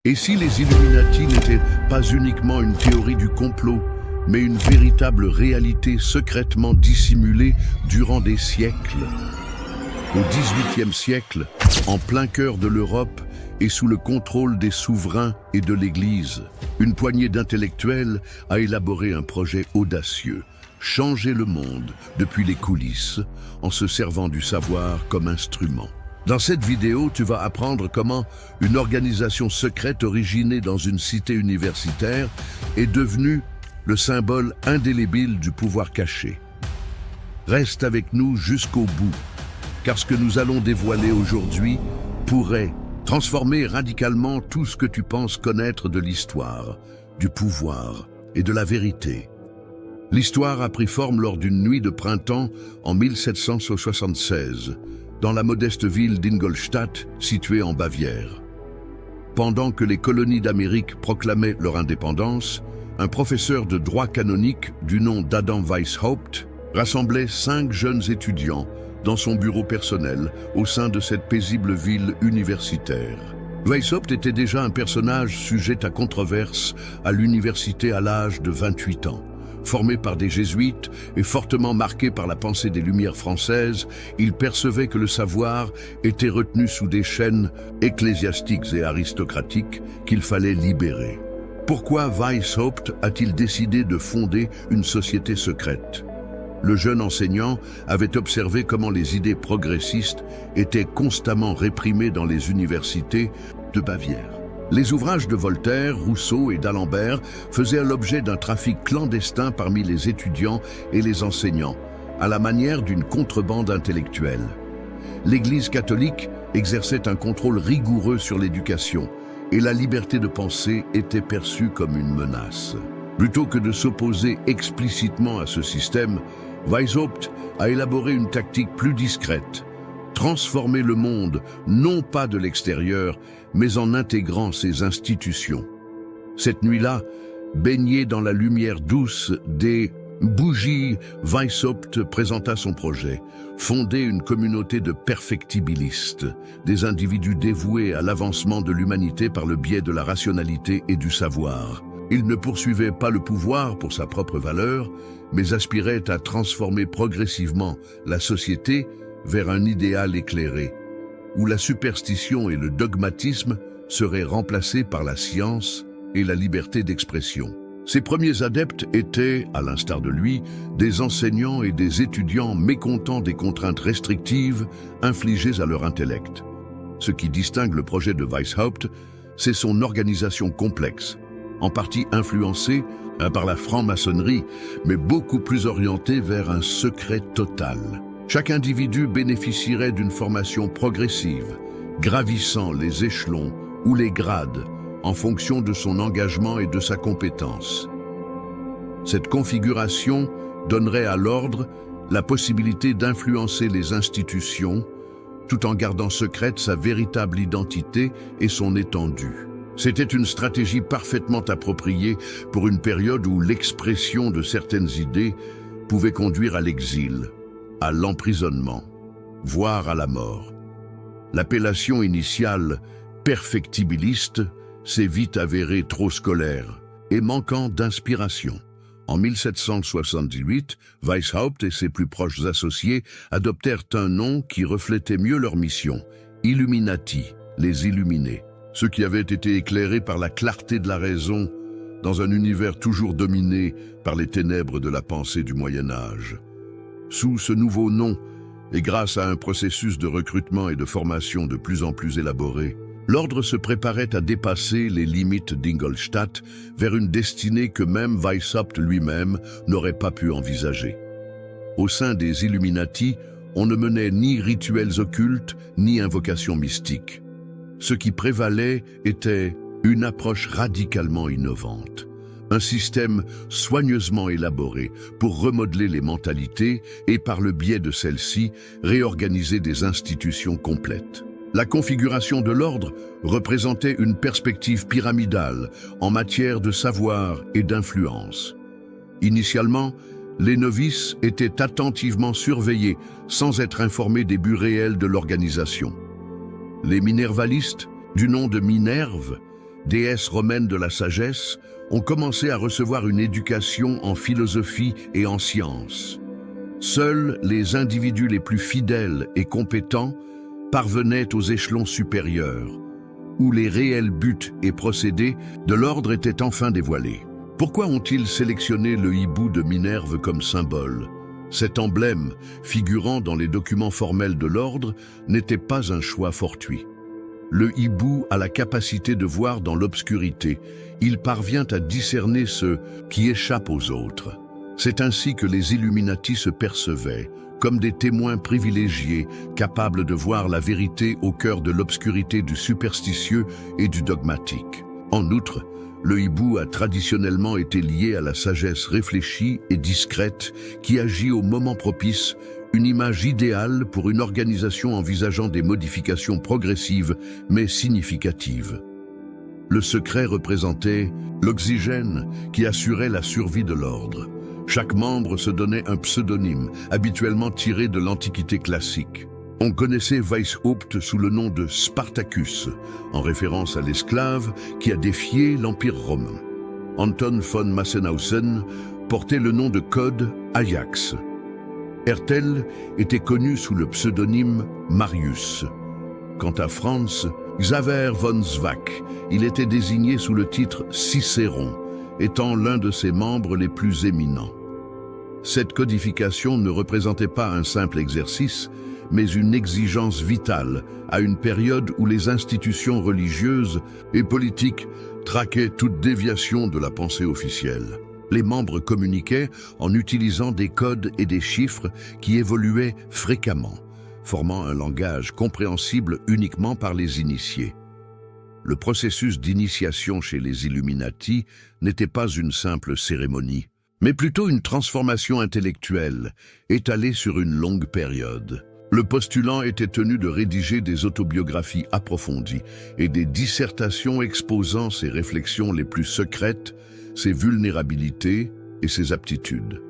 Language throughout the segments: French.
Et si les Illuminati n'étaient pas uniquement une théorie du complot, mais une véritable réalité secrètement dissimulée durant des siècles? Au XVIIIe siècle, en plein cœur de l'Europe et sous le contrôle des souverains et de l'Église, une poignée d'intellectuels a élaboré un projet audacieux: changer le monde depuis les coulisses en se servant du savoir comme instrument. Dans cette vidéo, tu vas apprendre comment une organisation secrète originée dans une cité universitaire est devenue le symbole indélébile du pouvoir caché. Reste avec nous jusqu'au bout, car ce que nous allons dévoiler aujourd'hui pourrait transformer radicalement tout ce que tu penses connaître de l'histoire, du pouvoir et de la vérité. L'histoire a pris forme lors d'une nuit de printemps en 1776, dans la modeste ville d'Ingolstadt, située en Bavière. Pendant que les colonies d'Amérique proclamaient leur indépendance, un professeur de droit canonique du nom d'Adam Weishaupt rassemblait 5 jeunes étudiants dans son bureau personnel au sein de cette paisible ville universitaire. Weishaupt était déjà un personnage sujet à controverse à l'université à l'âge de 28 ans. Formé par des jésuites et fortement marqué par la pensée des Lumières françaises, il percevait que le savoir était retenu sous des chaînes ecclésiastiques et aristocratiques qu'il fallait libérer. Pourquoi Weishaupt a-t-il décidé de fonder une société secrète? Le jeune enseignant avait observé comment les idées progressistes étaient constamment réprimées dans les universités de Bavière. Les ouvrages de Voltaire, Rousseau et d'Alembert faisaient l'objet d'un trafic clandestin parmi les étudiants et les enseignants, à la manière d'une contrebande intellectuelle. L'Église catholique exerçait un contrôle rigoureux sur l'éducation, et la liberté de penser était perçue comme une menace. Plutôt que de s'opposer explicitement à ce système, Weishaupt a élaboré une tactique plus discrète: transformer le monde, non pas de l'extérieur, mais en intégrant ses institutions. Cette nuit-là, baigné dans la lumière douce des bougies, Weishaupt présenta son projet: fonder une communauté de perfectibilistes, des individus dévoués à l'avancement de l'humanité par le biais de la rationalité et du savoir. Il ne poursuivait pas le pouvoir pour sa propre valeur, mais aspirait à transformer progressivement la société vers un idéal éclairé, où la superstition et le dogmatisme seraient remplacés par la science et la liberté d'expression. Ses premiers adeptes étaient, à l'instar de lui, des enseignants et des étudiants mécontents des contraintes restrictives infligées à leur intellect. Ce qui distingue le projet de Weishaupt, c'est son organisation complexe, en partie influencée par la franc-maçonnerie, mais beaucoup plus orientée vers un secret total. Chaque individu bénéficierait d'une formation progressive, gravissant les échelons ou les grades en fonction de son engagement et de sa compétence. Cette configuration donnerait à l'ordre la possibilité d'influencer les institutions tout en gardant secrète sa véritable identité et son étendue. C'était une stratégie parfaitement appropriée pour une période où l'expression de certaines idées pouvait conduire à l'exil, à l'emprisonnement, voire à la mort. L'appellation initiale perfectibiliste s'est vite avérée trop scolaire et manquant d'inspiration. En 1778, Weishaupt et ses plus proches associés adoptèrent un nom qui reflétait mieux leur mission: Illuminati, les Illuminés, ceux qui avaient été éclairés par la clarté de la raison dans un univers toujours dominé par les ténèbres de la pensée du Moyen-Âge. Sous ce nouveau nom, et grâce à un processus de recrutement et de formation de plus en plus élaboré, l'ordre se préparait à dépasser les limites d'Ingolstadt vers une destinée que même Weishaupt lui-même n'aurait pas pu envisager. Au sein des Illuminati, on ne menait ni rituels occultes, ni invocations mystiques. Ce qui prévalait était une approche radicalement innovante. Un système soigneusement élaboré pour remodeler les mentalités et, par le biais de celles-ci, réorganiser des institutions complètes. La configuration de l'ordre représentait une perspective pyramidale en matière de savoir et d'influence. Initialement, les novices étaient attentivement surveillés sans être informés des buts réels de l'organisation. Les minervalistes, du nom de Minerve, déesses romaines de la sagesse, ont commencé à recevoir une éducation en philosophie et en sciences. Seuls les individus les plus fidèles et compétents parvenaient aux échelons supérieurs, où les réels buts et procédés de l'ordre étaient enfin dévoilés. Pourquoi ont-ils sélectionné le hibou de Minerve comme symbole? Cet emblème, figurant dans les documents formels de l'ordre, n'était pas un choix fortuit. Le hibou a la capacité de voir dans l'obscurité. Il parvient à discerner ce qui échappe aux autres. C'est ainsi que les Illuminati se percevaient, comme des témoins privilégiés, capables de voir la vérité au cœur de l'obscurité du superstitieux et du dogmatique. En outre, le hibou a traditionnellement été lié à la sagesse réfléchie et discrète qui agit au moment propice, une image idéale pour une organisation envisageant des modifications progressives mais significatives. Le secret représentait l'oxygène qui assurait la survie de l'ordre. Chaque membre se donnait un pseudonyme, habituellement tiré de l'Antiquité classique. On connaissait Weishaupt sous le nom de Spartacus, en référence à l'esclave qui a défié l'Empire romain. Anton von Massenhausen portait le nom de code Ajax. Hertel était connu sous le pseudonyme Marius. Quant à Franz Xaver von Zwack, il était désigné sous le titre Cicéron, étant l'un de ses membres les plus éminents. Cette codification ne représentait pas un simple exercice, mais une exigence vitale à une période où les institutions religieuses et politiques traquaient toute déviation de la pensée officielle. Les membres communiquaient en utilisant des codes et des chiffres qui évoluaient fréquemment, formant un langage compréhensible uniquement par les initiés. Le processus d'initiation chez les Illuminati n'était pas une simple cérémonie, mais plutôt une transformation intellectuelle, étalée sur une longue période. Le postulant était tenu de rédiger des autobiographies approfondies et des dissertations exposant ses réflexions les plus secrètes, ses vulnérabilités et ses aptitudes.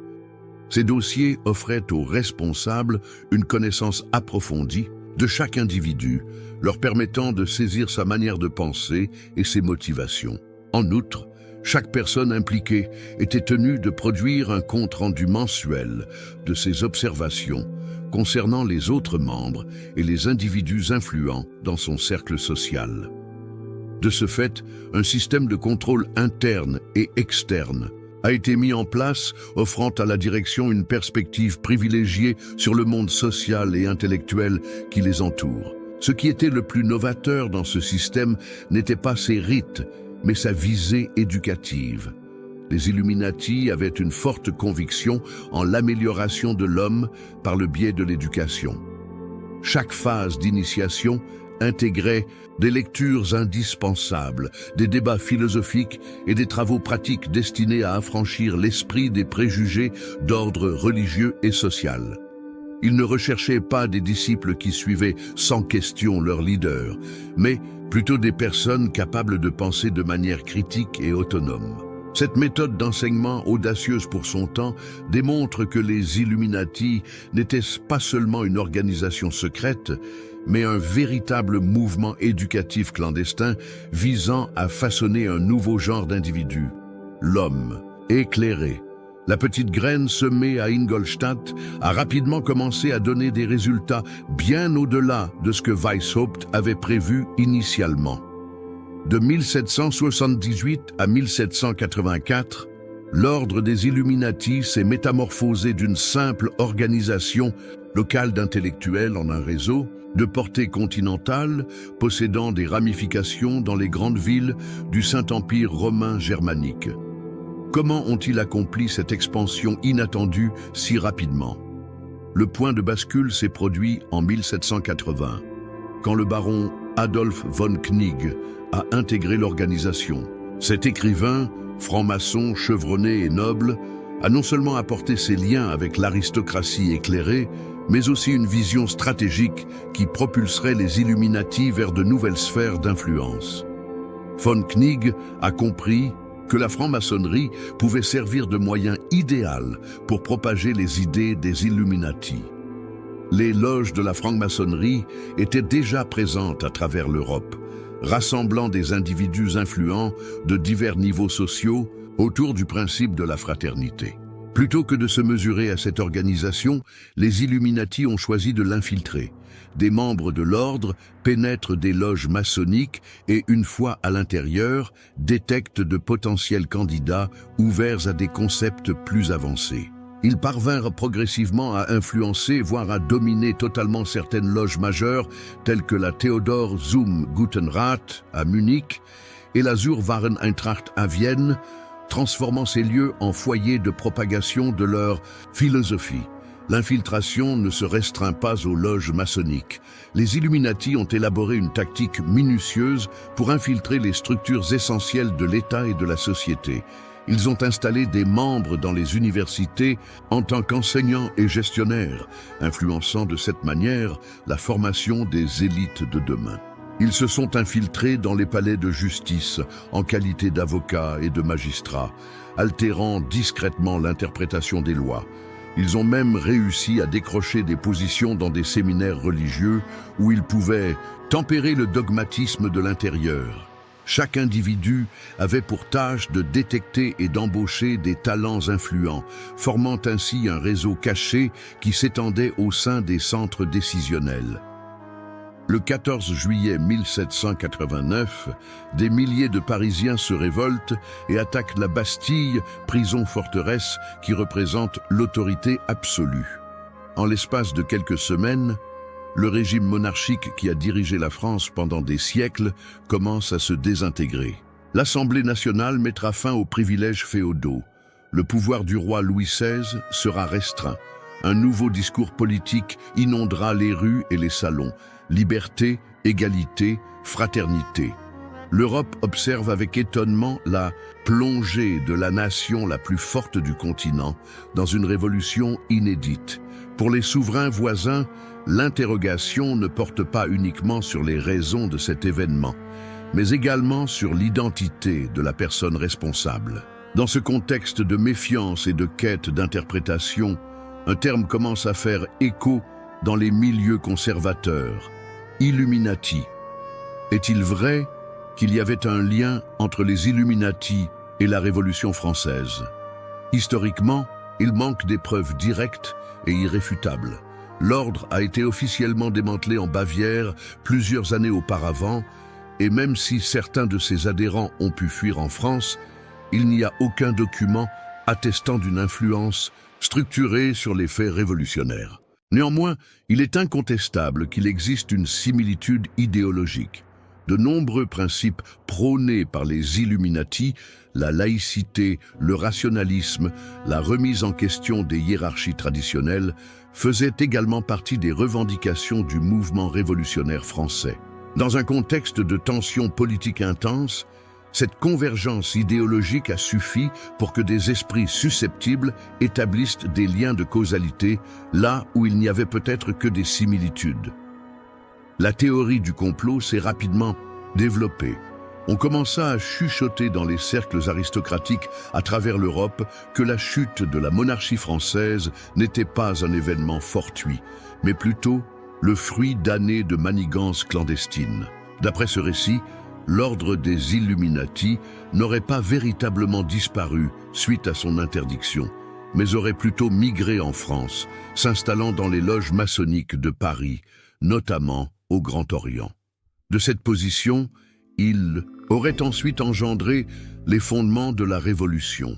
Ces dossiers offraient aux responsables une connaissance approfondie de chaque individu, leur permettant de saisir sa manière de penser et ses motivations. En outre, chaque personne impliquée était tenue de produire un compte-rendu mensuel de ses observations concernant les autres membres et les individus influents dans son cercle social. De ce fait, un système de contrôle interne et externe a été mis en place, offrant à la direction une perspective privilégiée sur le monde social et intellectuel qui les entoure. Ce qui était le plus novateur dans ce système n'était pas ses rites, mais sa visée éducative. Les Illuminati avaient une forte conviction en l'amélioration de l'homme par le biais de l'éducation. Chaque phase d'initiation intégrait des lectures indispensables, des débats philosophiques et des travaux pratiques destinés à affranchir l'esprit des préjugés d'ordre religieux et social. Ils ne recherchaient pas des disciples qui suivaient sans question leur leader, mais plutôt des personnes capables de penser de manière critique et autonome. Cette méthode d'enseignement audacieuse pour son temps démontre que les Illuminati n'étaient pas seulement une organisation secrète, mais un véritable mouvement éducatif clandestin visant à façonner un nouveau genre d'individu, l'homme éclairé. La petite graine semée à Ingolstadt a rapidement commencé à donner des résultats bien au-delà de ce que Weishaupt avait prévu initialement. De 1778 à 1784, l'ordre des Illuminati s'est métamorphosé d'une simple organisation locale d'intellectuels en un réseau de portée continentale, possédant des ramifications dans les grandes villes du Saint-Empire romain germanique. Comment ont-ils accompli cette expansion inattendue si rapidement? Le point de bascule s'est produit en 1780, quand le baron Adolf von Knigge a intégré l'organisation. Cet écrivain, franc-maçon, chevronné et noble, a non seulement apporté ses liens avec l'aristocratie éclairée, mais aussi une vision stratégique qui propulserait les Illuminati vers de nouvelles sphères d'influence. Von Knigge a compris que la franc-maçonnerie pouvait servir de moyen idéal pour propager les idées des Illuminati. Les loges de la franc-maçonnerie étaient déjà présentes à travers l'Europe, rassemblant des individus influents de divers niveaux sociaux autour du principe de la fraternité. Plutôt que de se mesurer à cette organisation, les Illuminati ont choisi de l'infiltrer. Des membres de l'ordre pénètrent des loges maçonniques et, une fois à l'intérieur, détectent de potentiels candidats ouverts à des concepts plus avancés. Ils parvinrent progressivement à influencer, voire à dominer totalement certaines loges majeures, telles que la Theodor zum Gutenrat à Munich et la Zur-Wareneintracht à Vienne, transformant ces lieux en foyers de propagation de leur philosophie. L'infiltration ne se restreint pas aux loges maçonniques. Les Illuminati ont élaboré une tactique minutieuse pour infiltrer les structures essentielles de l'État et de la société. Ils ont installé des membres dans les universités en tant qu'enseignants et gestionnaires, influençant de cette manière la formation des élites de demain. Ils se sont infiltrés dans les palais de justice en qualité d'avocats et de magistrats, altérant discrètement l'interprétation des lois. Ils ont même réussi à décrocher des positions dans des séminaires religieux où ils pouvaient tempérer le dogmatisme de l'intérieur. Chaque individu avait pour tâche de détecter et d'embaucher des talents influents, formant ainsi un réseau caché qui s'étendait au sein des centres décisionnels. Le 14 juillet 1789, des milliers de Parisiens se révoltent et attaquent la Bastille, prison-forteresse qui représente l'autorité absolue. En l'espace de quelques semaines, le régime monarchique qui a dirigé la France pendant des siècles commence à se désintégrer. L'Assemblée nationale mettra fin aux privilèges féodaux. Le pouvoir du roi Louis XVI sera restreint. Un nouveau discours politique inondera les rues et les salons. Liberté, égalité, fraternité. L'Europe observe avec étonnement la plongée de la nation la plus forte du continent dans une révolution inédite. Pour les souverains voisins, l'interrogation ne porte pas uniquement sur les raisons de cet événement, mais également sur l'identité de la personne responsable. Dans ce contexte de méfiance et de quête d'interprétation, un terme commence à faire écho dans les milieux conservateurs. Illuminati. Est-il vrai qu'il y avait un lien entre les Illuminati et la Révolution française? Historiquement, il manque des preuves directes et irréfutables. L'ordre a été officiellement démantelé en Bavière plusieurs années auparavant, et même si certains de ses adhérents ont pu fuir en France, il n'y a aucun document attestant d'une influence structurée sur les faits révolutionnaires. Néanmoins, il est incontestable qu'il existe une similitude idéologique. De nombreux principes prônés par les Illuminati, la laïcité, le rationalisme, la remise en question des hiérarchies traditionnelles, faisaient également partie des revendications du mouvement révolutionnaire français. Dans un contexte de tensions politiques intenses, cette convergence idéologique a suffi pour que des esprits susceptibles établissent des liens de causalité là où il n'y avait peut-être que des similitudes. La théorie du complot s'est rapidement développée. On commença à chuchoter dans les cercles aristocratiques à travers l'Europe que la chute de la monarchie française n'était pas un événement fortuit, mais plutôt le fruit d'années de manigances clandestines. D'après ce récit, l'ordre des Illuminati n'aurait pas véritablement disparu suite à son interdiction, mais aurait plutôt migré en France, s'installant dans les loges maçonniques de Paris, notamment au Grand Orient. De cette position, il aurait ensuite engendré les fondements de la Révolution.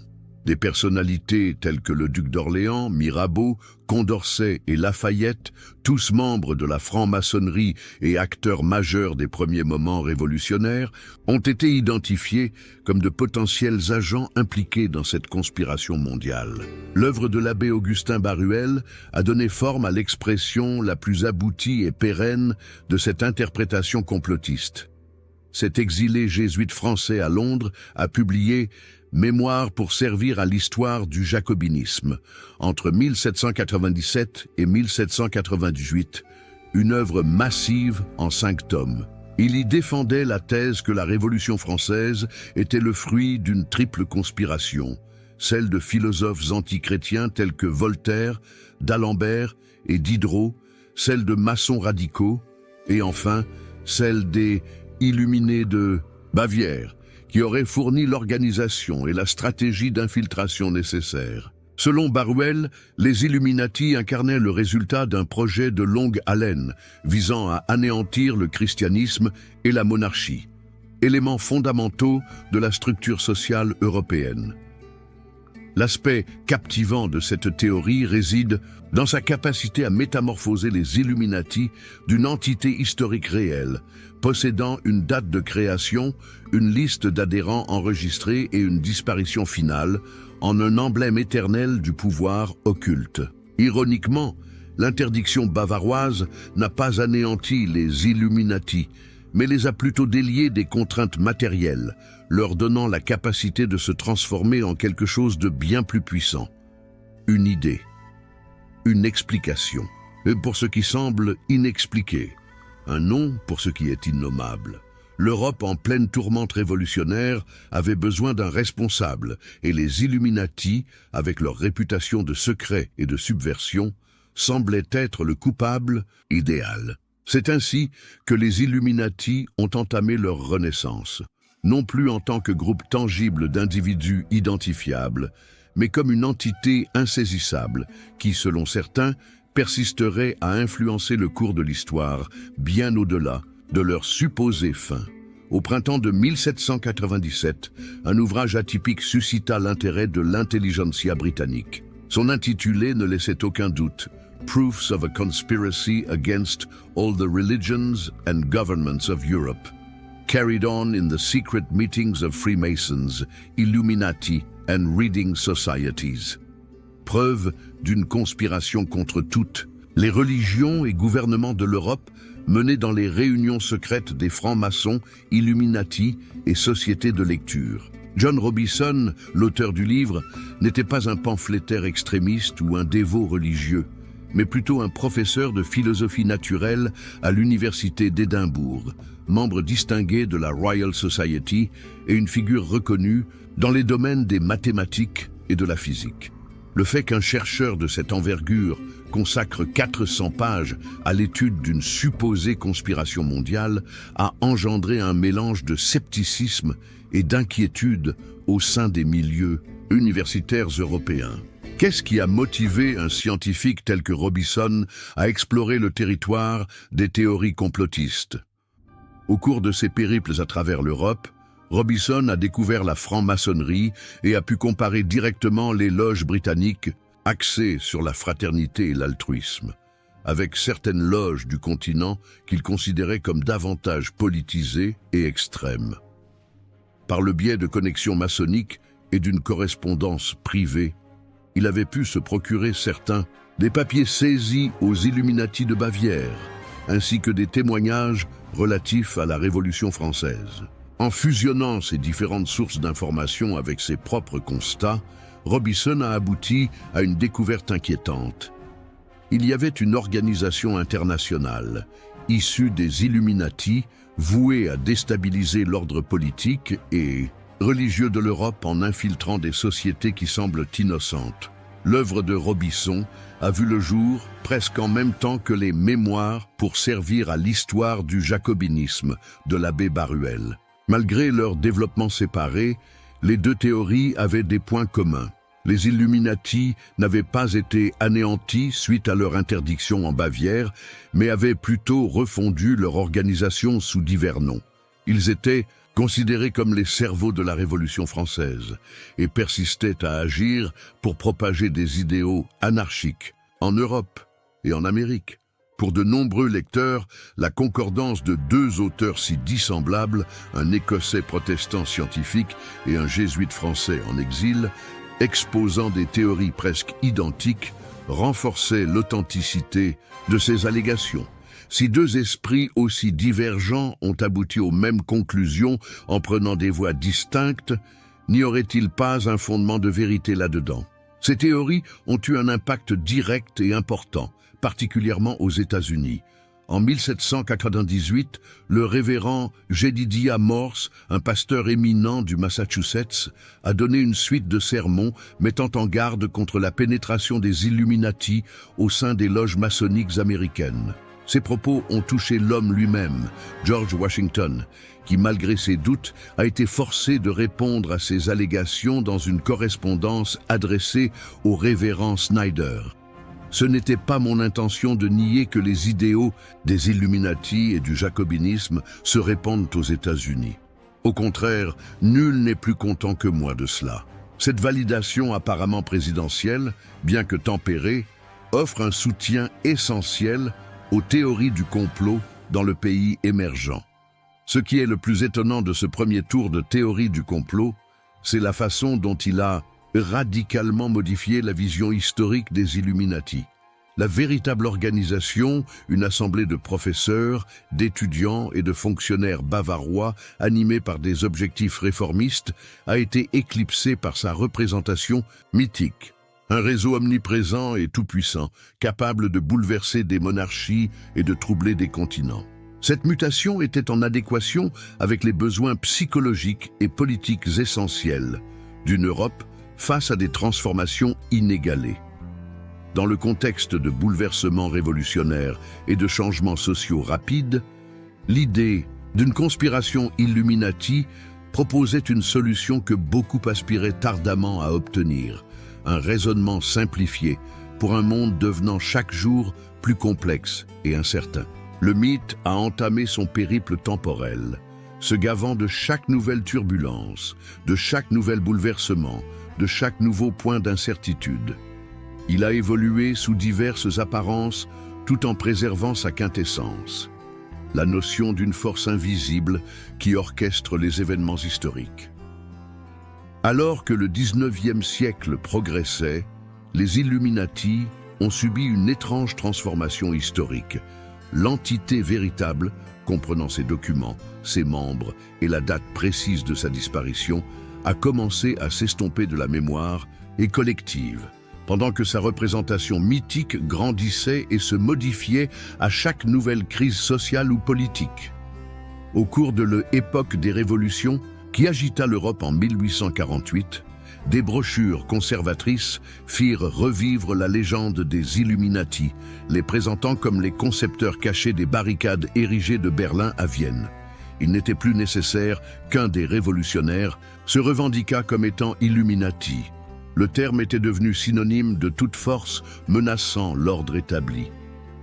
Des personnalités telles que le duc d'Orléans, Mirabeau, Condorcet et Lafayette, tous membres de la franc-maçonnerie et acteurs majeurs des premiers moments révolutionnaires, ont été identifiés comme de potentiels agents impliqués dans cette conspiration mondiale. L'œuvre de l'abbé Augustin Baruel a donné forme à l'expression la plus aboutie et pérenne de cette interprétation complotiste. Cet exilé jésuite français à Londres a publié Mémoire pour servir à l'histoire du jacobinisme, entre 1797 et 1798, une œuvre massive en 5 tomes. Il y défendait la thèse que la Révolution française était le fruit d'une triple conspiration, celle de philosophes antichrétiens tels que Voltaire, d'Alembert et Diderot, celle de maçons radicaux, et enfin celle des illuminés de Bavière, qui auraient fourni l'organisation et la stratégie d'infiltration nécessaires. Selon Baruel, les Illuminati incarnaient le résultat d'un projet de longue haleine visant à anéantir le christianisme et la monarchie, éléments fondamentaux de la structure sociale européenne. L'aspect captivant de cette théorie réside dans sa capacité à métamorphoser les Illuminati d'une entité historique réelle, possédant une date de création, une liste d'adhérents enregistrés et une disparition finale, en un emblème éternel du pouvoir occulte. Ironiquement, l'interdiction bavaroise n'a pas anéanti les Illuminati, mais les a plutôt déliés des contraintes matérielles, leur donnant la capacité de se transformer en quelque chose de bien plus puissant. Une idée, une explication, pour ce qui semble inexpliqué, un nom pour ce qui est innommable. L'Europe en pleine tourmente révolutionnaire avait besoin d'un responsable, et les Illuminati, avec leur réputation de secret et de subversion, semblaient être le coupable idéal. C'est ainsi que les Illuminati ont entamé leur renaissance, non plus en tant que groupe tangible d'individus identifiables, mais comme une entité insaisissable qui, selon certains, persisterait à influencer le cours de l'histoire bien au-delà de leur supposée fin. Au printemps de 1797, un ouvrage atypique suscita l'intérêt de l'intelligentsia britannique. Son intitulé ne laissait aucun doute. Proofs of a Conspiracy Against All the Religions and Governments of Europe, carried on in the secret meetings of Freemasons, Illuminati and Reading Societies. Preuve d'une conspiration contre toutes les religions et gouvernements de l'Europe menée dans les réunions secrètes des francs-maçons, Illuminati et sociétés de lecture. John Robison, l'auteur du livre, n'était pas un pamphlétaire extrémiste ou un dévot religieux, mais plutôt un professeur de philosophie naturelle à l'université d'Édimbourg, membre distingué de la Royal Society et une figure reconnue dans les domaines des mathématiques et de la physique. Le fait qu'un chercheur de cette envergure consacre 400 pages à l'étude d'une supposée conspiration mondiale a engendré un mélange de scepticisme et d'inquiétude au sein des milieux universitaires européens. Qu'est-ce qui a motivé un scientifique tel que Robison à explorer le territoire des théories complotistes? Au cours de ses périples à travers l'Europe, Robison a découvert la franc-maçonnerie et a pu comparer directement les loges britanniques axées sur la fraternité et l'altruisme, avec certaines loges du continent qu'il considérait comme davantage politisées et extrêmes. Par le biais de connexions maçonniques et d'une correspondance privée, il avait pu se procurer certains des papiers saisis aux Illuminati de Bavière, ainsi que des témoignages relatifs à la Révolution française. En fusionnant ces différentes sources d'informations avec ses propres constats, Robison a abouti à une découverte inquiétante. Il y avait une organisation internationale, issue des Illuminati, vouée à déstabiliser l'ordre politique et religieux de l'Europe en infiltrant des sociétés qui semblent innocentes. L'œuvre de Robison a vu le jour presque en même temps que les mémoires pour servir à l'histoire du jacobinisme de l'abbé Baruel. Malgré leur développement séparé, les deux théories avaient des points communs. Les Illuminati n'avaient pas été anéantis suite à leur interdiction en Bavière, mais avaient plutôt refondu leur organisation sous divers noms. Ils étaient considérés comme les cerveaux de la Révolution française et persistaient à agir pour propager des idéaux anarchiques en Europe et en Amérique. Pour de nombreux lecteurs, la concordance de deux auteurs si dissemblables, un Écossais protestant scientifique et un jésuite français en exil, exposant des théories presque identiques, renforçait l'authenticité de ces allégations. Si deux esprits aussi divergents ont abouti aux mêmes conclusions en prenant des voies distinctes, n'y aurait-il pas un fondement de vérité là-dedans? Ces théories ont eu un impact direct et important, particulièrement aux États-Unis. En 1798, le révérend Jedediah Morse, un pasteur éminent du Massachusetts, a donné une suite de sermons mettant en garde contre la pénétration des Illuminati au sein des loges maçonniques américaines. Ces propos ont touché l'homme lui-même, George Washington, qui, malgré ses doutes, a été forcé de répondre à ces allégations dans une correspondance adressée au révérend Snyder. Ce n'était pas mon intention de nier que les idéaux des Illuminati et du jacobinisme se répandent aux États-Unis. Au contraire, nul n'est plus content que moi de cela. Cette validation apparemment présidentielle, bien que tempérée, offre un soutien essentiel aux théories du complot dans le pays émergent. Ce qui est le plus étonnant de ce premier tour de théorie du complot, c'est la façon dont il a radicalement modifié la vision historique des Illuminati. La véritable organisation, une assemblée de professeurs, d'étudiants et de fonctionnaires bavarois animés par des objectifs réformistes, a été éclipsée par sa représentation mythique. Un réseau omniprésent et tout-puissant, capable de bouleverser des monarchies et de troubler des continents. Cette mutation était en adéquation avec les besoins psychologiques et politiques essentiels d'une Europe face à des transformations inégalées. Dans le contexte de bouleversements révolutionnaires et de changements sociaux rapides, l'idée d'une conspiration Illuminati proposait une solution que beaucoup aspiraient ardemment à obtenir, un raisonnement simplifié pour un monde devenant chaque jour plus complexe et incertain. Le mythe a entamé son périple temporel, se gavant de chaque nouvelle turbulence, de chaque nouvel bouleversement, de chaque nouveau point d'incertitude. Il a évolué sous diverses apparences tout en préservant sa quintessence, la notion d'une force invisible qui orchestre les événements historiques. Alors que le 19e siècle progressait, les Illuminati ont subi une étrange transformation historique. L'entité véritable, comprenant ses documents, ses membres et la date précise de sa disparition, a commencé à s'estomper de la mémoire et collective, pendant que sa représentation mythique grandissait et se modifiait à chaque nouvelle crise sociale ou politique. Au cours de l'époque des révolutions, qui agita l'Europe en 1848, des brochures conservatrices firent revivre la légende des Illuminati, les présentant comme les concepteurs cachés des barricades érigées de Berlin à Vienne. Il n'était plus nécessaire qu'un des révolutionnaires se revendiquât comme étant Illuminati. Le terme était devenu synonyme de toute force menaçant l'ordre établi.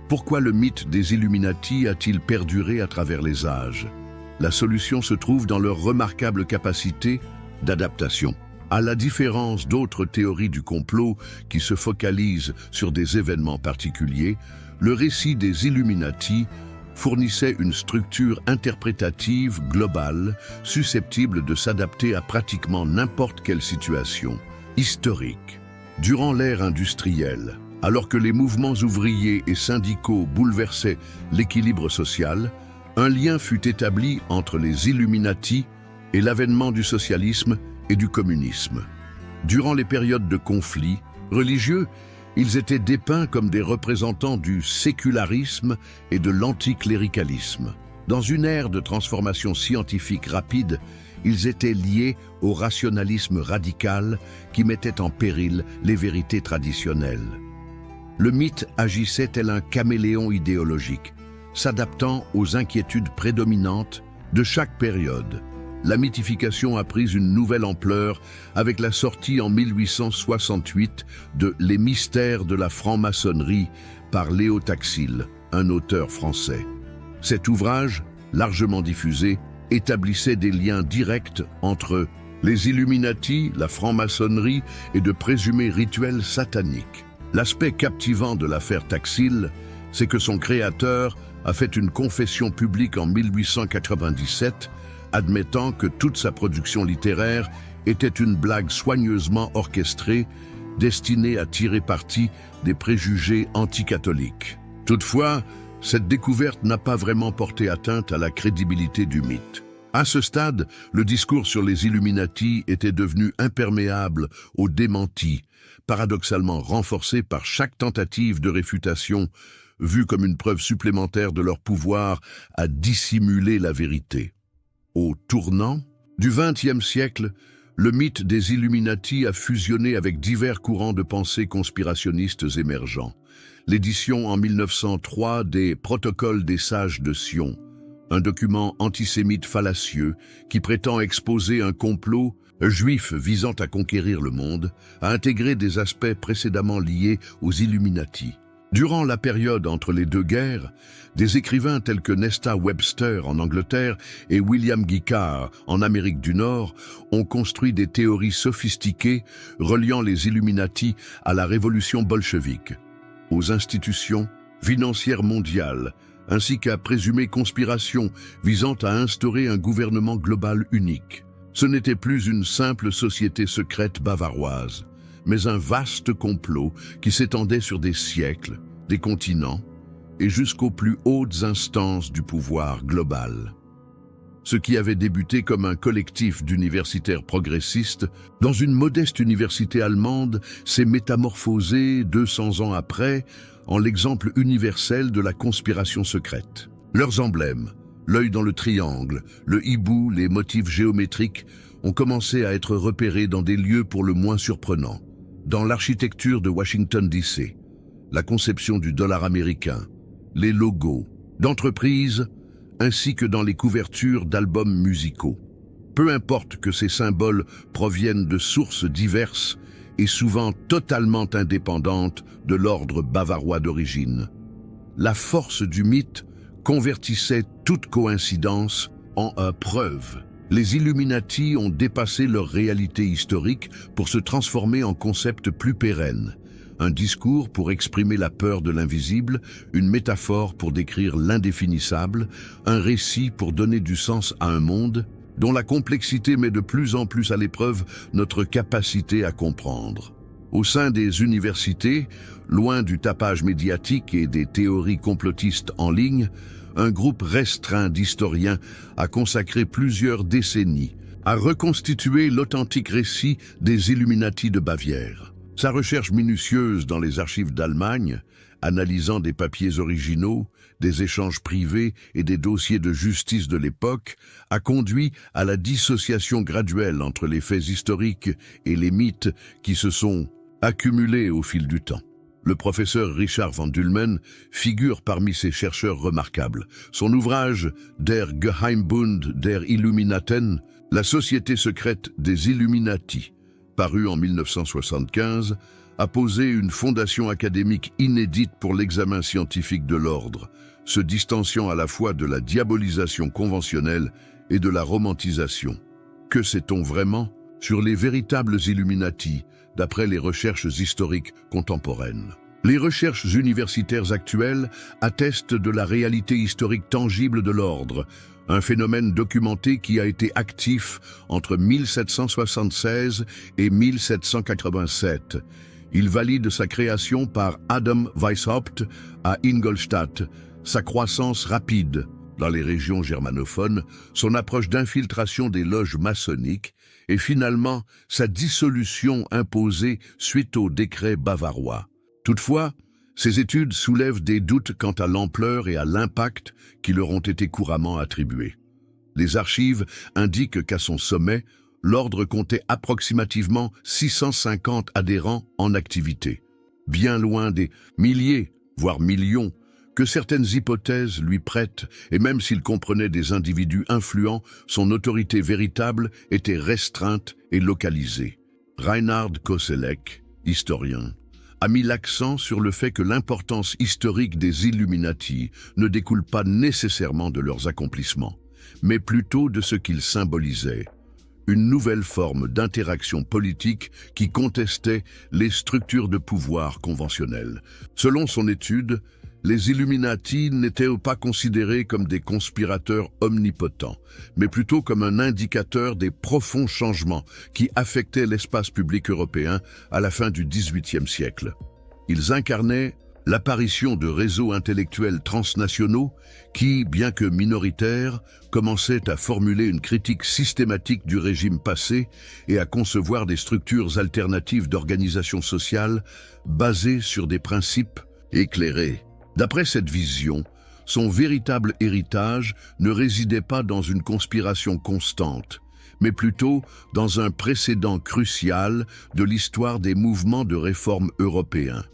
Pourquoi le mythe des Illuminati a-t-il perduré à travers les âges? La solution se trouve dans leur remarquable capacité d'adaptation. À la différence d'autres théories du complot qui se focalisent sur des événements particuliers, le récit des Illuminati fournissait une structure interprétative globale susceptible de s'adapter à pratiquement n'importe quelle situation historique. Durant l'ère industrielle, alors que les mouvements ouvriers et syndicaux bouleversaient l'équilibre social, un lien fut établi entre les Illuminati et l'avènement du socialisme et du communisme. Durant les périodes de conflits religieux, ils étaient dépeints comme des représentants du sécularisme et de l'anticléricalisme. Dans une ère de transformation scientifique rapide, ils étaient liés au rationalisme radical qui mettait en péril les vérités traditionnelles. Le mythe agissait tel un caméléon idéologique, s'adaptant aux inquiétudes prédominantes de chaque période. La mythification a pris une nouvelle ampleur avec la sortie en 1868 de Les mystères de la franc-maçonnerie par Léo Taxil, un auteur français. Cet ouvrage, largement diffusé, établissait des liens directs entre les Illuminati, la franc-maçonnerie et de présumés rituels sataniques. L'aspect captivant de l'affaire Taxil, c'est que son créateur a fait une confession publique en 1897, admettant que toute sa production littéraire était une blague soigneusement orchestrée, destinée à tirer parti des préjugés anticatholiques. Toutefois, cette découverte n'a pas vraiment porté atteinte à la crédibilité du mythe. À ce stade, le discours sur les Illuminati était devenu imperméable aux démentis, paradoxalement renforcé par chaque tentative de réfutation, vue comme une preuve supplémentaire de leur pouvoir à dissimuler la vérité. Au tournant du XXe siècle, le mythe des Illuminati a fusionné avec divers courants de pensée conspirationnistes émergents. L'édition en 1903 des Protocoles des Sages de Sion, un document antisémite fallacieux qui prétend exposer un complot juif visant à conquérir le monde, a intégré des aspects précédemment liés aux Illuminati. Durant la période entre les deux guerres, des écrivains tels que Nesta Webster en Angleterre et William Guy Carr en Amérique du Nord ont construit des théories sophistiquées reliant les Illuminati à la révolution bolchevique, aux institutions financières mondiales, ainsi qu'à présumées conspirations visant à instaurer un gouvernement global unique. Ce n'était plus une simple société secrète bavaroise, mais un vaste complot qui s'étendait sur des siècles, des continents et jusqu'aux plus hautes instances du pouvoir global. Ce qui avait débuté comme un collectif d'universitaires progressistes dans une modeste université allemande s'est métamorphosé 200 ans après en l'exemple universel de la conspiration secrète. Leurs emblèmes, l'œil dans le triangle, le hibou, les motifs géométriques ont commencé à être repérés dans des lieux pour le moins surprenants. Dans l'architecture de Washington DC, la conception du dollar américain, les logos d'entreprises, ainsi que dans les couvertures d'albums musicaux. Peu importe que ces symboles proviennent de sources diverses et souvent totalement indépendantes de l'ordre bavarois d'origine. La force du mythe convertissait toute coïncidence en preuve. Les Illuminati ont dépassé leur réalité historique pour se transformer en concept plus pérenne. Un discours pour exprimer la peur de l'invisible, une métaphore pour décrire l'indéfinissable, un récit pour donner du sens à un monde dont la complexité met de plus en plus à l'épreuve notre capacité à comprendre. Au sein des universités, loin du tapage médiatique et des théories complotistes en ligne, un groupe restreint d'historiens a consacré plusieurs décennies à reconstituer l'authentique récit des Illuminati de Bavière. Sa recherche minutieuse dans les archives d'Allemagne, analysant des papiers originaux, des échanges privés et des dossiers de justice de l'époque, a conduit à la dissociation graduelle entre les faits historiques et les mythes qui se sont accumulés au fil du temps. Le professeur Richard van Dulmen figure parmi ces chercheurs remarquables. Son ouvrage « Der Geheimbund der Illuminaten », la société secrète des Illuminati, paru en 1975, a posé une fondation académique inédite pour l'examen scientifique de l'ordre, se distanciant à la fois de la diabolisation conventionnelle et de la romantisation. Que sait-on vraiment sur les véritables Illuminati, d'après les recherches historiques contemporaines? Les recherches universitaires actuelles attestent de la réalité historique tangible de l'ordre, un phénomène documenté qui a été actif entre 1776 et 1787. Il valide sa création par Adam Weishaupt à Ingolstadt, sa croissance rapide dans les régions germanophones, son approche d'infiltration des loges maçonniques et finalement sa dissolution imposée suite au décret bavarois. Toutefois, ces études soulèvent des doutes quant à l'ampleur et à l'impact qui leur ont été couramment attribués. Les archives indiquent qu'à son sommet, l'ordre comptait approximativement 650 adhérents en activité, bien loin des milliers, voire millions, que certaines hypothèses lui prêtent, et même s'il comprenait des individus influents, son autorité véritable était restreinte et localisée. Reinhard Koselleck, historien, a mis l'accent sur le fait que l'importance historique des Illuminati ne découle pas nécessairement de leurs accomplissements, mais plutôt de ce qu'ils symbolisaient. Une nouvelle forme d'interaction politique qui contestait les structures de pouvoir conventionnelles. Selon son étude, les Illuminati n'étaient pas considérés comme des conspirateurs omnipotents, mais plutôt comme un indicateur des profonds changements qui affectaient l'espace public européen à la fin du XVIIIe siècle. Ils incarnaient l'apparition de réseaux intellectuels transnationaux qui, bien que minoritaires, commençaient à formuler une critique systématique du régime passé et à concevoir des structures alternatives d'organisation sociale basées sur des principes éclairés. D'après cette vision, son véritable héritage ne résidait pas dans une conspiration constante, mais plutôt dans un précédent crucial de l'histoire des mouvements de réforme européens.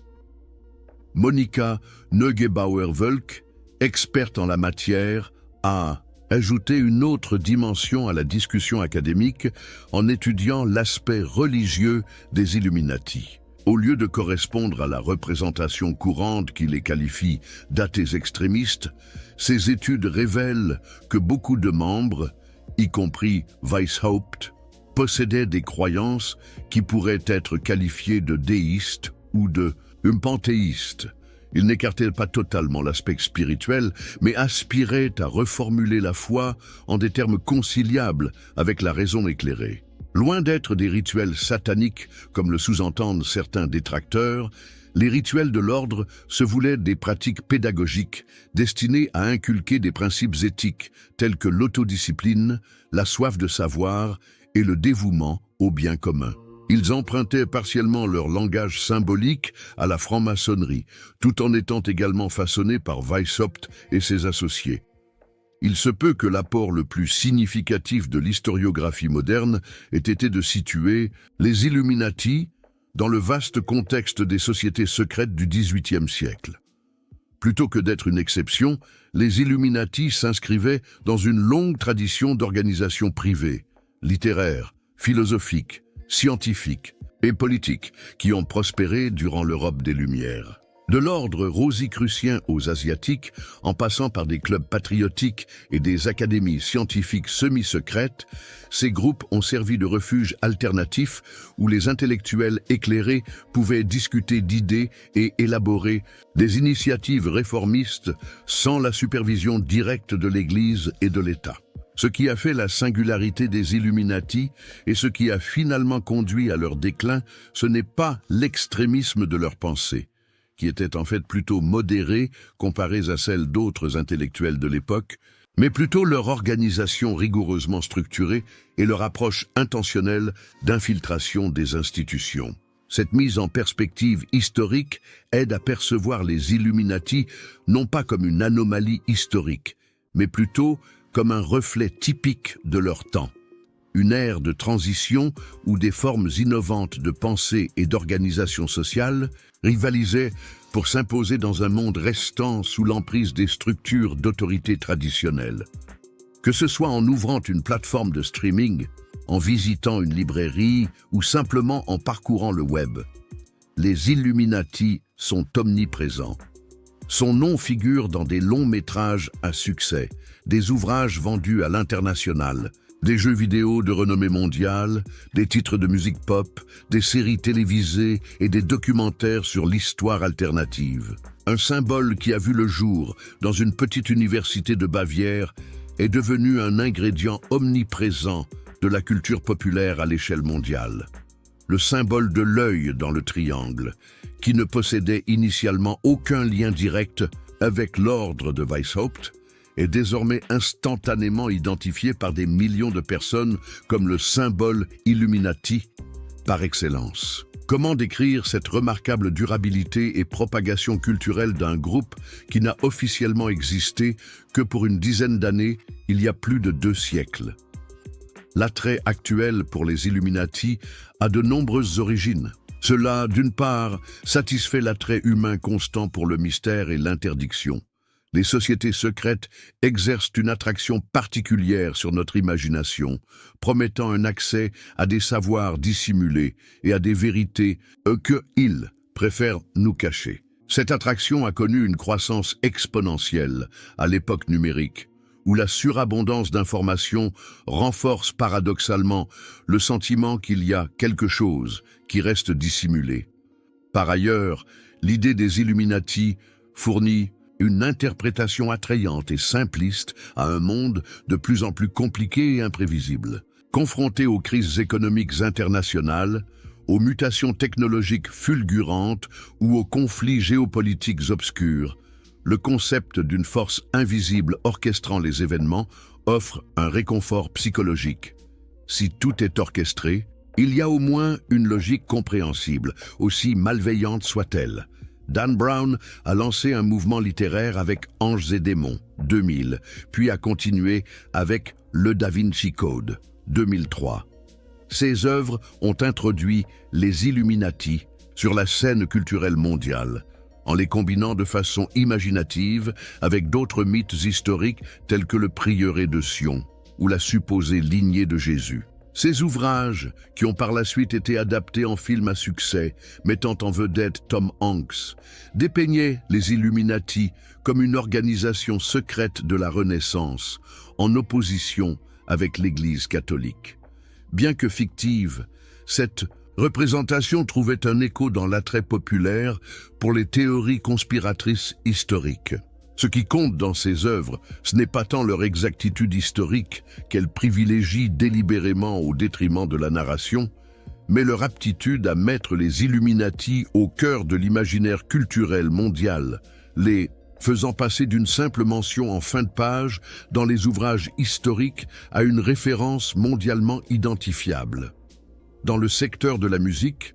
Monika Neugebauer-Wölk, experte en la matière, a ajouté une autre dimension à la discussion académique en étudiant l'aspect religieux des Illuminati. Au lieu de correspondre à la représentation courante qui les qualifie d'athées extrémistes, ces études révèlent que beaucoup de membres, y compris Weishaupt, possédaient des croyances qui pourraient être qualifiées de déistes ou de panthéistes. Ils n'écartaient pas totalement l'aspect spirituel, mais aspiraient à reformuler la foi en des termes conciliables avec la raison éclairée. Loin d'être des rituels sataniques, comme le sous-entendent certains détracteurs, les rituels de l'ordre se voulaient des pratiques pédagogiques destinées à inculquer des principes éthiques tels que l'autodiscipline, la soif de savoir et le dévouement au bien commun. Ils empruntaient partiellement leur langage symbolique à la franc-maçonnerie, tout en étant également façonnés par Weishaupt et ses associés. Il se peut que l'apport le plus significatif de l'historiographie moderne ait été de situer les Illuminati dans le vaste contexte des sociétés secrètes du XVIIIe siècle. Plutôt que d'être une exception, les Illuminati s'inscrivaient dans une longue tradition d'organisations privées, littéraires, philosophiques, scientifiques et politiques qui ont prospéré durant l'Europe des Lumières. De l'ordre rosicrucien aux Asiatiques, en passant par des clubs patriotiques et des académies scientifiques semi-secrètes, ces groupes ont servi de refuge alternatif où les intellectuels éclairés pouvaient discuter d'idées et élaborer des initiatives réformistes sans la supervision directe de l'Église et de l'État. Ce qui a fait la singularité des Illuminati et ce qui a finalement conduit à leur déclin, ce n'est pas l'extrémisme de leur pensée, qui était en fait plutôt modérée comparée à celle d'autres intellectuels de l'époque, mais plutôt leur organisation rigoureusement structurée et leur approche intentionnelle d'infiltration des institutions. Cette mise en perspective historique aide à percevoir les Illuminati non pas comme une anomalie historique, mais plutôt comme un reflet typique de leur temps. Une ère de transition où des formes innovantes de pensée et d'organisation sociale rivalisaient pour s'imposer dans un monde restant sous l'emprise des structures d'autorité traditionnelles. Que ce soit en ouvrant une plateforme de streaming, en visitant une librairie ou simplement en parcourant le web, les Illuminati sont omniprésents. Son nom figure dans des longs métrages à succès, des ouvrages vendus à l'international, des jeux vidéo de renommée mondiale, des titres de musique pop, des séries télévisées et des documentaires sur l'histoire alternative. Un symbole qui a vu le jour dans une petite université de Bavière est devenu un ingrédient omniprésent de la culture populaire à l'échelle mondiale. Le symbole de l'œil dans le triangle, qui ne possédait initialement aucun lien direct avec l'ordre de Weishaupt, est désormais instantanément identifié par des millions de personnes comme le symbole Illuminati par excellence. Comment décrire cette remarquable durabilité et propagation culturelle d'un groupe qui n'a officiellement existé que pour une dizaine d'années, il y a plus de 2 siècles? L'attrait actuel pour les Illuminati a de nombreuses origines. Cela, d'une part, satisfait l'attrait humain constant pour le mystère et l'interdiction. Les sociétés secrètes exercent une attraction particulière sur notre imagination, promettant un accès à des savoirs dissimulés et à des vérités qu'ils préfèrent nous cacher. Cette attraction a connu une croissance exponentielle à l'époque numérique, où la surabondance d'informations renforce paradoxalement le sentiment qu'il y a quelque chose qui reste dissimulé. Par ailleurs, l'idée des Illuminati fournit une interprétation attrayante et simpliste à un monde de plus en plus compliqué et imprévisible. Confronté aux crises économiques internationales, aux mutations technologiques fulgurantes ou aux conflits géopolitiques obscurs, le concept d'une force invisible orchestrant les événements offre un réconfort psychologique. Si tout est orchestré, il y a au moins une logique compréhensible, aussi malveillante soit-elle. Dan Brown a lancé un mouvement littéraire avec Anges et démons, 2000, puis a continué avec Le Da Vinci Code, 2003. Ces œuvres ont introduit les Illuminati sur la scène culturelle mondiale, en les combinant de façon imaginative avec d'autres mythes historiques tels que le prieuré de Sion ou la supposée lignée de Jésus. Ces ouvrages, qui ont par la suite été adaptés en films à succès, mettant en vedette Tom Hanks, dépeignaient les Illuminati comme une organisation secrète de la Renaissance, en opposition avec l'Église catholique. Bien que fictive, cette représentation trouvait un écho dans l'attrait populaire pour les théories conspiratrices historiques. Ce qui compte dans ces œuvres, ce n'est pas tant leur exactitude historique qu'elles privilégient délibérément au détriment de la narration, mais leur aptitude à mettre les Illuminati au cœur de l'imaginaire culturel mondial, les faisant passer d'une simple mention en fin de page dans les ouvrages historiques à une référence mondialement identifiable. Dans le secteur de la musique,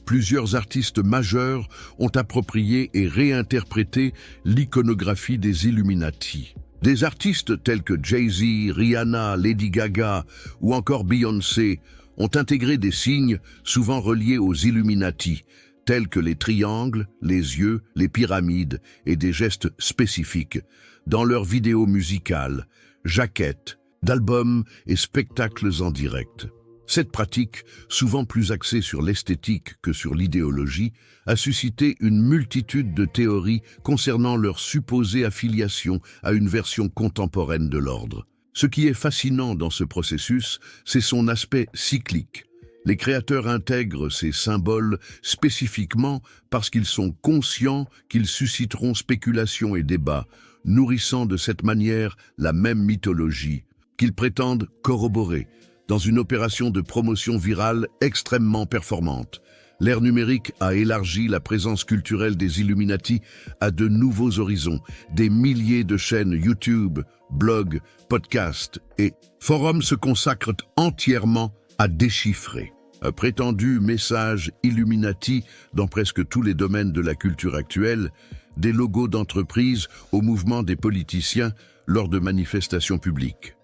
plusieurs artistes majeurs ont approprié et réinterprété l'iconographie des Illuminati. Des artistes tels que Jay-Z, Rihanna, Lady Gaga ou encore Beyoncé ont intégré des signes souvent reliés aux Illuminati, tels que les triangles, les yeux, les pyramides et des gestes spécifiques, dans leurs vidéos musicales, jaquettes, d'albums et spectacles en direct. Cette pratique, souvent plus axée sur l'esthétique que sur l'idéologie, a suscité une multitude de théories concernant leur supposée affiliation à une version contemporaine de l'ordre. Ce qui est fascinant dans ce processus, c'est son aspect cyclique. Les créateurs intègrent ces symboles spécifiquement parce qu'ils sont conscients qu'ils susciteront spéculation et débat, nourrissant de cette manière la même mythologie qu'ils prétendent corroborer, dans une opération de promotion virale extrêmement performante. L'ère numérique a élargi la présence culturelle des Illuminati à de nouveaux horizons. Des milliers de chaînes YouTube, blogs, podcasts et forums se consacrent entièrement à déchiffrer un prétendu message Illuminati dans presque tous les domaines de la culture actuelle, des logos d'entreprises au mouvement des politiciens lors de manifestations publiques.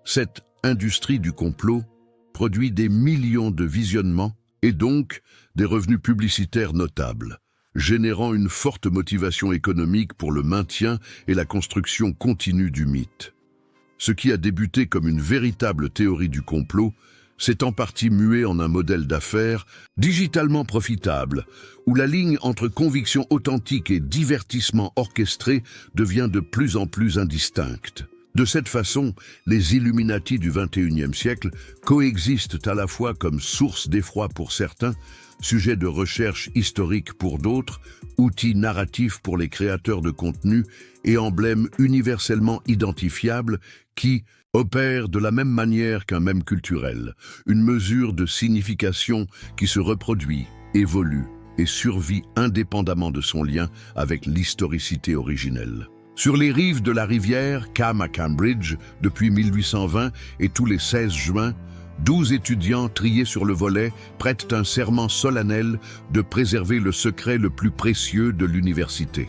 Cette industrie du complot produit des millions de visionnements et donc des revenus publicitaires notables, générant une forte motivation économique pour le maintien et la construction continue du mythe. Ce qui a débuté comme une véritable théorie du complot s'est en partie mué en un modèle d'affaires digitalement profitable, où la ligne entre conviction authentique et divertissement orchestré devient de plus en plus indistincte. De cette façon, les Illuminati du XXIe siècle coexistent à la fois comme source d'effroi pour certains, sujet de recherche historique pour d'autres, outil narratif pour les créateurs de contenu et emblème universellement identifiable qui opère de la même manière qu'un mème culturel, une mesure de signification qui se reproduit, évolue et survit indépendamment de son lien avec l'historicité originelle. Sur les rives de la rivière Cam à Cambridge, depuis 1820 et tous les 16 juin, 12 étudiants triés sur le volet prêtent un serment solennel de préserver le secret le plus précieux de l'université.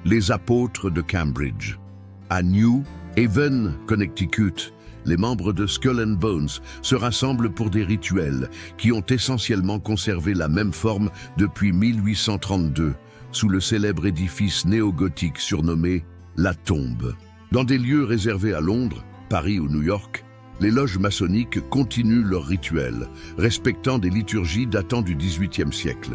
Les apôtres de Cambridge. À New Haven, Connecticut, les membres de Skull and Bones se rassemblent pour des rituels qui ont essentiellement conservé la même forme depuis 1832, sous le célèbre édifice néo-gothique surnommé La Tombe. Dans des lieux réservés à Londres, Paris ou New York, les loges maçonniques continuent leurs rituels, respectant des liturgies datant du XVIIIe siècle.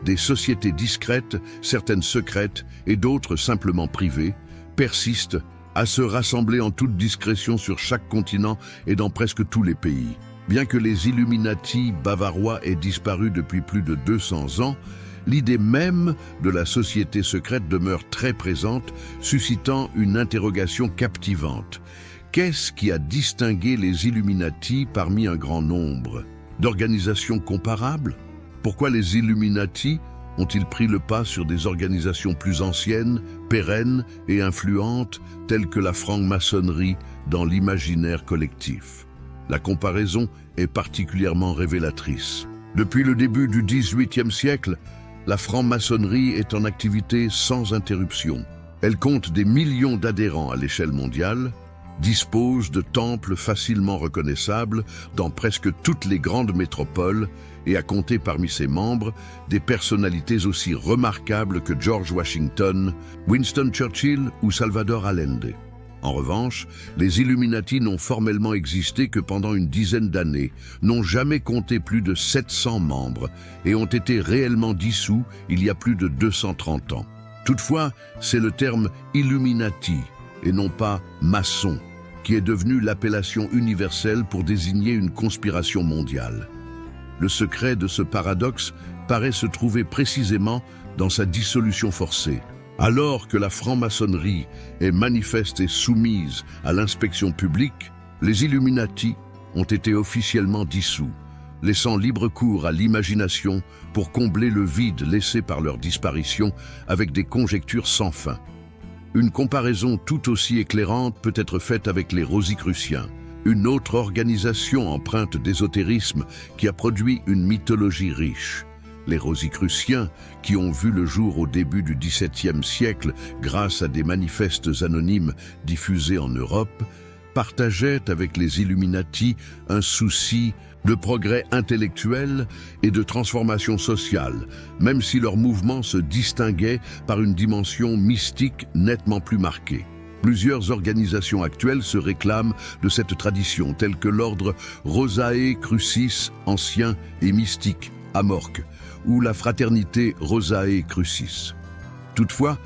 Des sociétés discrètes, certaines secrètes et d'autres simplement privées, persistent à se rassembler en toute discrétion sur chaque continent et dans presque tous les pays. Bien que les Illuminati bavarois aient disparu depuis plus de 200 ans, l'idée même de la société secrète demeure très présente, suscitant une interrogation captivante. Qu'est-ce qui a distingué les Illuminati parmi un grand nombre d'organisations comparables? Pourquoi les Illuminati ont-ils pris le pas sur des organisations plus anciennes, pérennes et influentes, telles que la franc-maçonnerie dans l'imaginaire collectif? La comparaison est particulièrement révélatrice. Depuis le début du XVIIIe siècle, la franc-maçonnerie est en activité sans interruption. Elle compte des millions d'adhérents à l'échelle mondiale, dispose de temples facilement reconnaissables dans presque toutes les grandes métropoles et a compté parmi ses membres des personnalités aussi remarquables que George Washington, Winston Churchill ou Salvador Allende. En revanche, les Illuminati n'ont formellement existé que pendant une dizaine d'années, n'ont jamais compté plus de 700 membres et ont été réellement dissous il y a plus de 230 ans. Toutefois, c'est le terme Illuminati et non pas maçon qui est devenu l'appellation universelle pour désigner une conspiration mondiale. Le secret de ce paradoxe paraît se trouver précisément dans sa dissolution forcée. Alors que la franc-maçonnerie est manifeste et soumise à l'inspection publique, les Illuminati ont été officiellement dissous, laissant libre cours à l'imagination pour combler le vide laissé par leur disparition avec des conjectures sans fin. Une comparaison tout aussi éclairante peut être faite avec les Rosicruciens, une autre organisation empreinte d'ésotérisme qui a produit une mythologie riche. Les Rosicruciens, qui ont vu le jour au début du XVIIe siècle grâce à des manifestes anonymes diffusés en Europe, partageaient avec les Illuminati un souci de progrès intellectuel et de transformation sociale, même si leur mouvement se distinguait par une dimension mystique nettement plus marquée. Plusieurs organisations actuelles se réclament de cette tradition, telles que l'ordre Rosae Crucis, ancien et mystique, à Morques, ou la fraternité Rosae Crucis. Toutefois,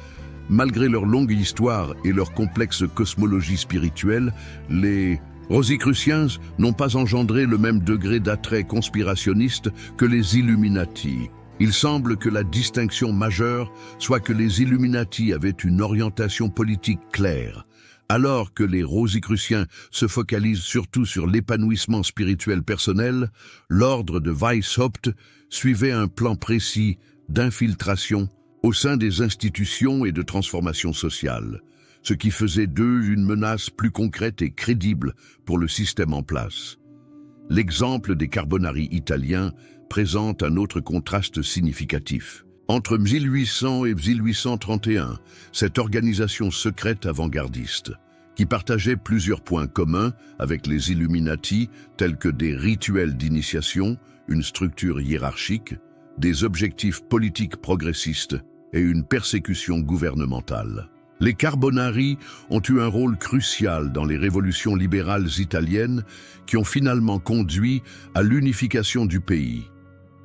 malgré leur longue histoire et leur complexe cosmologie spirituelle, les Rosicruciens n'ont pas engendré le même degré d'attrait conspirationniste que les Illuminati. Il semble que la distinction majeure soit que les Illuminati avaient une orientation politique claire, alors que les Rosicruciens se focalisent surtout sur l'épanouissement spirituel personnel. L'ordre de Weishaupt suivait un plan précis d'infiltration au sein des institutions et de transformation sociale, ce qui faisait d'eux une menace plus concrète et crédible pour le système en place. L'exemple des Carbonari italiens présente un autre contraste significatif. Entre 1800 et 1831, cette organisation secrète avant-gardiste, qui partageait plusieurs points communs avec les Illuminati, tels que des rituels d'initiation, une structure hiérarchique, des objectifs politiques progressistes et une persécution gouvernementale. Les Carbonari ont eu un rôle crucial dans les révolutions libérales italiennes qui ont finalement conduit à l'unification du pays,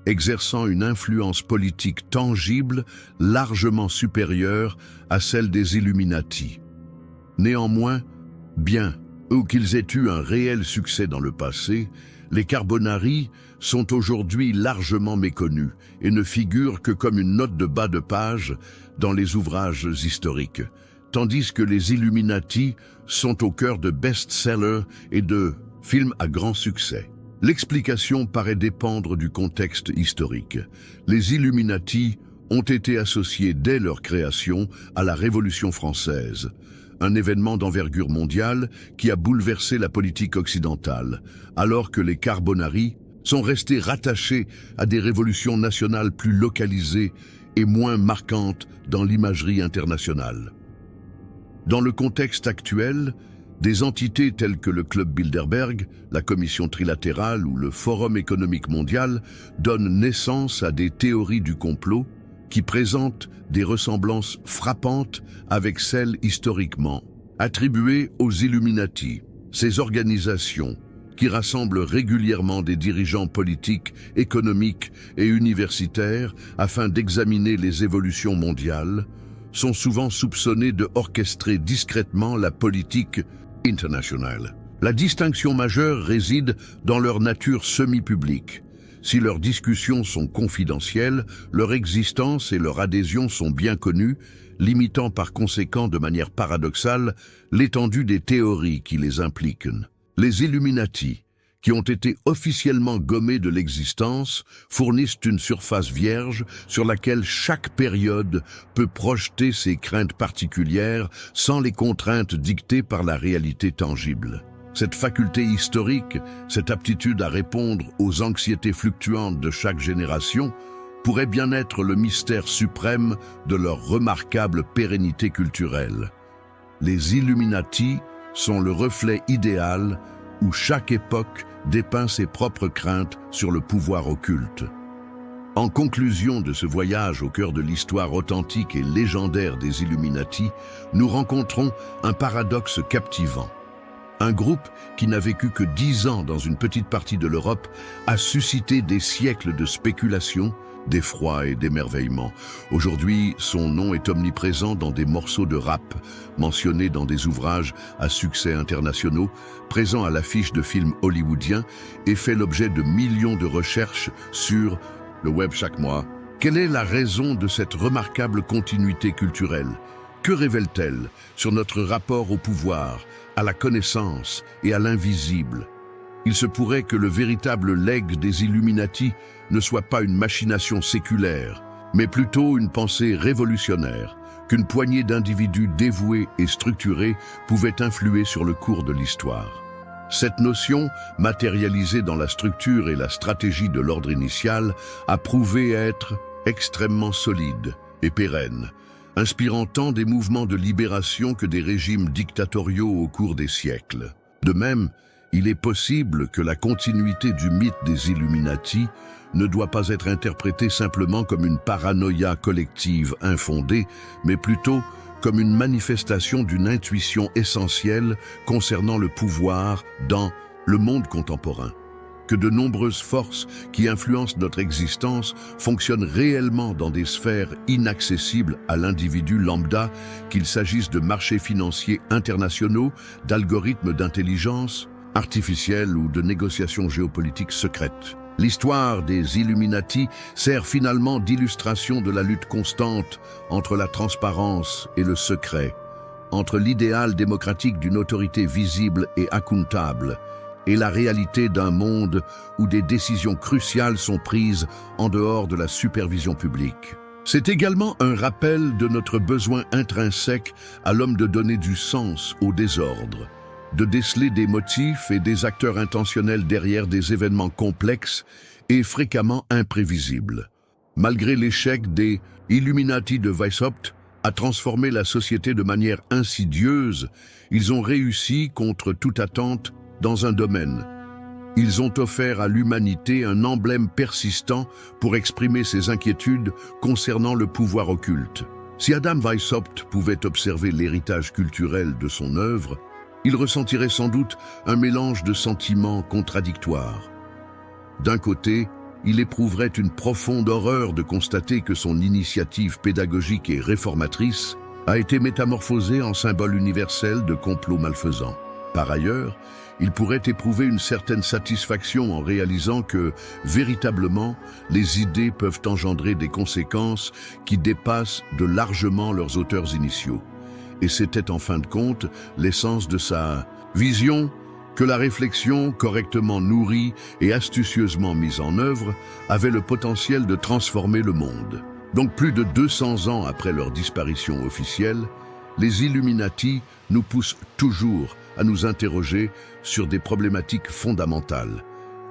exerçant une influence politique tangible largement supérieure à celle des Illuminati. Néanmoins, bien qu'ils aient eu un réel succès dans le passé, les Carbonari sont aujourd'hui largement méconnus et ne figurent que comme une note de bas de page dans les ouvrages historiques, tandis que les Illuminati sont au cœur de best-sellers et de films à grand succès. L'explication paraît dépendre du contexte historique. Les Illuminati ont été associés dès leur création à la Révolution française, un événement d'envergure mondiale qui a bouleversé la politique occidentale, alors que les Carbonari sont restés rattachés à des révolutions nationales plus localisées et moins marquantes dans l'imagerie internationale. Dans le contexte actuel, des entités telles que le Club Bilderberg, la Commission trilatérale ou le Forum économique mondial donnent naissance à des théories du complot qui présentent des ressemblances frappantes avec celles historiquement attribuées aux Illuminati. Ces organisations, qui rassemblent régulièrement des dirigeants politiques, économiques et universitaires afin d'examiner les évolutions mondiales, sont souvent soupçonnées de orchestrer discrètement la politique internationale. La distinction majeure réside dans leur nature semi-publique. Si leurs discussions sont confidentielles, leur existence et leur adhésion sont bien connues, limitant par conséquent de manière paradoxale l'étendue des théories qui les impliquent. Les Illuminati, qui ont été officiellement gommés de l'existence, fournissent une surface vierge sur laquelle chaque période peut projeter ses craintes particulières sans les contraintes dictées par la réalité tangible. Cette faculté historique, cette aptitude à répondre aux anxiétés fluctuantes de chaque génération, pourrait bien être le mystère suprême de leur remarquable pérennité culturelle. Les Illuminati sont le reflet idéal où chaque époque dépeint ses propres craintes sur le pouvoir occulte. En conclusion de ce voyage au cœur de l'histoire authentique et légendaire des Illuminati, nous rencontrons un paradoxe captivant. Un groupe qui n'a vécu que 10 ans dans une petite partie de l'Europe a suscité des siècles de spéculation, d'effroi et d'émerveillement. Aujourd'hui, son nom est omniprésent dans des morceaux de rap, mentionnés dans des ouvrages à succès internationaux, présents à l'affiche de films hollywoodiens et fait l'objet de millions de recherches sur le web chaque mois. Quelle est la raison de cette remarquable continuité culturelle? Que révèle-t-elle sur notre rapport au pouvoir, à la connaissance et à l'invisible? Il se pourrait que le véritable legs des Illuminati ne soit pas une machination séculaire, mais plutôt une pensée révolutionnaire, qu'une poignée d'individus dévoués et structurés pouvait influer sur le cours de l'histoire. Cette notion, matérialisée dans la structure et la stratégie de l'ordre initial, a prouvé être extrêmement solide et pérenne, inspirant tant des mouvements de libération que des régimes dictatoriaux au cours des siècles. De même, il est possible que la continuité du mythe des Illuminati ne doit pas être interprétée simplement comme une paranoïa collective infondée, mais plutôt comme une manifestation d'une intuition essentielle concernant le pouvoir dans le monde contemporain. Que de nombreuses forces qui influencent notre existence fonctionnent réellement dans des sphères inaccessibles à l'individu lambda, qu'il s'agisse de marchés financiers internationaux, d'algorithmes d'intelligence artificielle ou de négociations géopolitiques secrètes. L'histoire des Illuminati sert finalement d'illustration de la lutte constante entre la transparence et le secret, entre l'idéal démocratique d'une autorité visible et accountable, et la réalité d'un monde où des décisions cruciales sont prises en dehors de la supervision publique. C'est également un rappel de notre besoin intrinsèque à l'homme de donner du sens au désordre, de déceler des motifs et des acteurs intentionnels derrière des événements complexes et fréquemment imprévisibles. Malgré l'échec des Illuminati de Weishaupt à transformer la société de manière insidieuse, ils ont réussi contre toute attente dans un domaine. Ils ont offert à l'humanité un emblème persistant pour exprimer ses inquiétudes concernant le pouvoir occulte. Si Adam Weishaupt pouvait observer l'héritage culturel de son œuvre, il ressentirait sans doute un mélange de sentiments contradictoires. D'un côté, il éprouverait une profonde horreur de constater que son initiative pédagogique et réformatrice a été métamorphosée en symbole universel de complot malfaisant. Par ailleurs, il pourrait éprouver une certaine satisfaction en réalisant que, véritablement, les idées peuvent engendrer des conséquences qui dépassent de largement leurs auteurs initiaux. Et c'était en fin de compte l'essence de sa vision que la réflexion correctement nourrie et astucieusement mise en œuvre avait le potentiel de transformer le monde. Donc plus de 200 ans après leur disparition officielle, les Illuminati nous poussent toujours à nous interroger sur des problématiques fondamentales.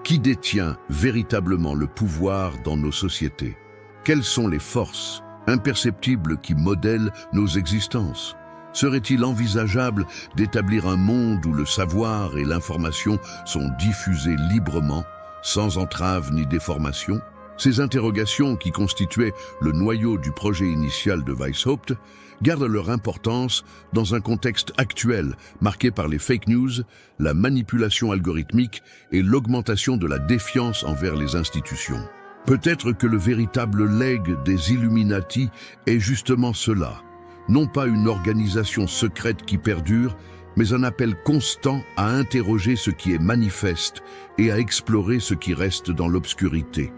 Qui détient véritablement le pouvoir dans nos sociétés? Quelles sont les forces imperceptibles qui modèlent nos existences? Serait-il envisageable d'établir un monde où le savoir et l'information sont diffusés librement, sans entrave ni déformation? Ces interrogations, qui constituaient le noyau du projet initial de Weishaupt, gardent leur importance dans un contexte actuel marqué par les fake news, la manipulation algorithmique et l'augmentation de la défiance envers les institutions. Peut-être que le véritable legs des Illuminati est justement cela. Non pas une organisation secrète qui perdure, mais un appel constant à interroger ce qui est manifeste et à explorer ce qui reste dans l'obscurité.